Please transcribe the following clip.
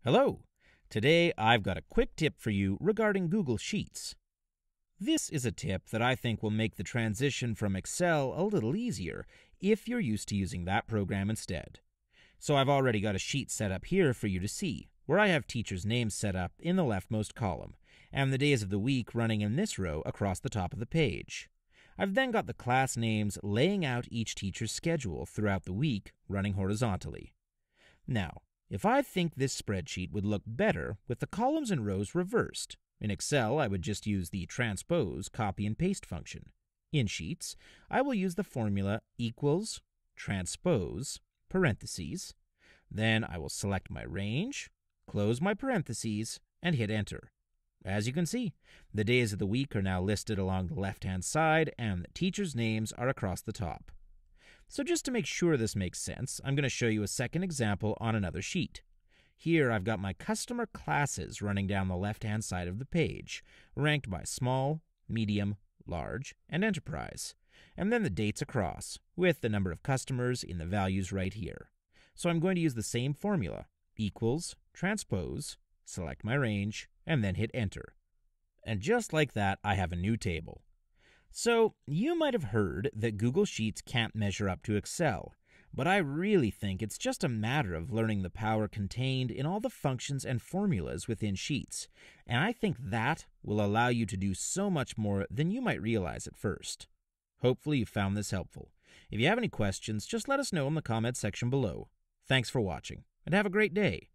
Hello! Today I've got a quick tip for you regarding Google Sheets. This is a tip that I think will make the transition from Excel a little easier if you're used to using that program instead. So I've already got a sheet set up here for you to see, where I have teachers' names set up in the leftmost column, and the days of the week running in this row across the top of the page. I've then got the class names laying out each teacher's schedule throughout the week running horizontally. Now, if I think this spreadsheet would look better with the columns and rows reversed, in Excel I would just use the transpose copy and paste function. In Sheets, I will use the formula equals transpose parentheses. Then I will select my range, close my parentheses, and hit enter. As you can see, the days of the week are now listed along the left-hand side and the teachers' names are across the top. So just to make sure this makes sense, I'm going to show you a second example on another sheet. Here I've got my customer classes running down the left-hand side of the page, ranked by small, medium, large, and enterprise, and then the dates across, with the number of customers in the values right here. So I'm going to use the same formula, equals, transpose, select my range, and then hit enter. And just like that, I have a new table. So, you might have heard that Google Sheets can't measure up to Excel, but I really think it's just a matter of learning the power contained in all the functions and formulas within Sheets, and I think that will allow you to do so much more than you might realize at first. Hopefully you found this helpful. If you have any questions, just let us know in the comments section below. Thanks for watching, and have a great day.